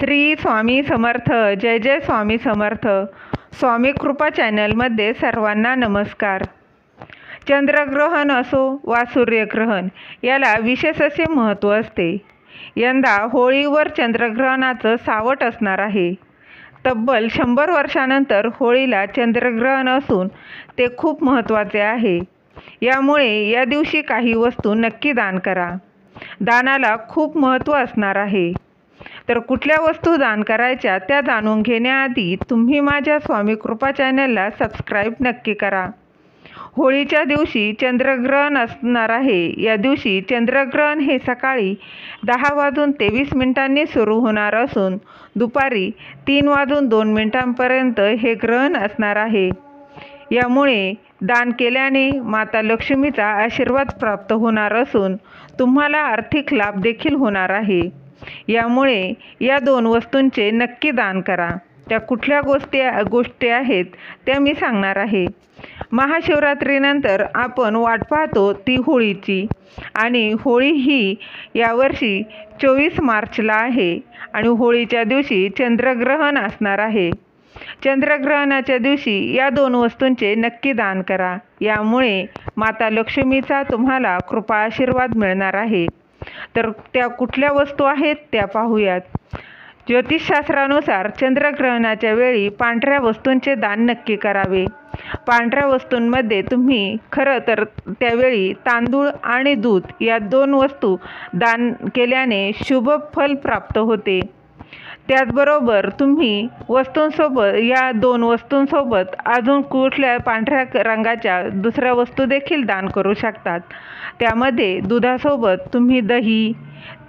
श्री स्वामी समर्थ. जय जय स्वामी समर्थ. स्वामी कृपा चॅनलमध्ये सर्वांना नमस्कार. चंद्रग्रहण असो वा सूर्यग्रहण याला विशेष असे महत्त्व असते. यंदा होळीवर चंद्रग्रहणाचं सावट असणार आहे. तब्बल 100 वर्षानंतर होळीला चंद्रग्रहण असून ते खूप महत्त्वाचे आहे. यामुळे या दिवशी काही वस्तू नक्की दान करा. दानाला खूप महत्त्व असणार आहे. तर कुठल्या वस्तू दान करायच्या त्या जाणून घेण्याआधी तुम्ही माझ्या स्वामी कृपा चॅनलला सबस्क्राईब नक्की करा. होळीच्या दिवशी चंद्रग्रहण असणार आहे. या दिवशी चंद्रग्रहण हे सकाळी 10:23 सुरू होणार असून दुपारी 3:02 हे ग्रहण असणार आहे. यामुळे दान केल्याने माता लक्ष्मीचा आशीर्वाद प्राप्त होणार असून तुम्हाला आर्थिक लाभ देखील होणार आहे. यामुळे या 2 वस्तूंचे नक्की दान करा. त्या कुठल्या गोष्टी आहेत त्या मी सांगणार आहे. महाशिवरात्रीनंतर आपण वाट पाहतो ती होळीची, आणि होळी ही यावर्षी 24 मार्चला आहे आणि होळीच्या दिवशी चंद्रग्रहण असणार आहे. चंद्रग्रहणाच्या दिवशी या 2 वस्तूंचे नक्की दान करा. यामुळे माता लक्ष्मीचा तुम्हाला कृपा आशीर्वाद मिळणार आहे. तर त्या कुठल्या वस्तू आहेत त्या पाहूयात. ज्योतिषशास्त्रानुसार चंद्रग्रहणाच्या वेळी पांढऱ्या वस्तूंचे दान नक्की करावे. पांढऱ्या वस्तूंमध्ये तुम्ही खरं तर त्यावेळी तांदूळ आणि दूध या 2 वस्तू दान केल्याने शुभ फल प्राप्त होते. त्याचबरोबर तुम्ही या 2 वस्तूंसोबत अजून कुठल्या पांढऱ्या रंगाच्या दुसऱ्या वस्तू देखील दान करू शकतात. त्यामध्ये दुधासोबत तुम्ही दही,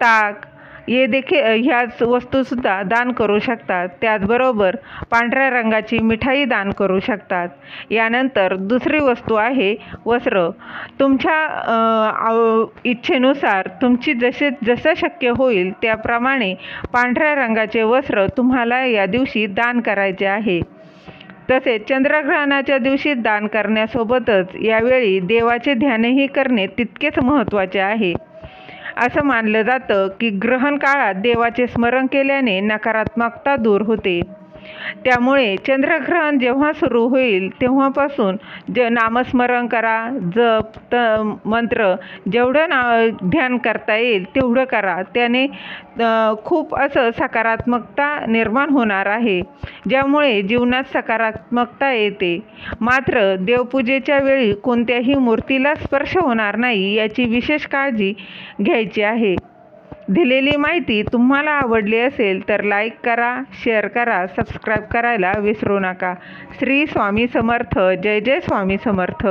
ताक ह्याच वस्तूसुद्धा दान करू शकतात. त्याचबरोबर पांढऱ्या रंगाची मिठाई दान करू शकतात. यानंतर दुसरी वस्तू आहे वस्त्र. तुमच्या इच्छेनुसार तुमची जसं शक्य होईल त्याप्रमाणे पांढऱ्या रंगाचे वस्त्र तुम्हाला या दिवशी दान करायचे आहे. तसेच चंद्रग्रहणाच्या दिवशी दान करण्यासोबतच यावेळी देवाचे ध्यानही करणे तितकेच महत्त्वाचे आहे. असं मानलं जातं की ग्रहण काळात देवाचे स्मरण केल्याने नकारात्मकता दूर होते. त्यामुळे चंद्रग्रहण जेव्हा सुरू होईल तेव्हापासून नामस्मरण करा. जप मंत्र जेवढं ध्यान करता येईल तेवढं करा. त्याने खूप असं सकारात्मकता निर्माण होणार आहे, ज्यामुळे जीवनात सकारात्मकता येते. मात्र देवपूजेच्या वेळी कोणत्याही मूर्तीला स्पर्श होणार नाही याची विशेष काळजी घ्यायची आहे. दिलेली माहिती तुम्हाला आवडली असेल तर लाईक करा, शेअर करा, सबस्क्राईब करायला विसरू नका. श्री स्वामी समर्थ. जय जय स्वामी समर्थ.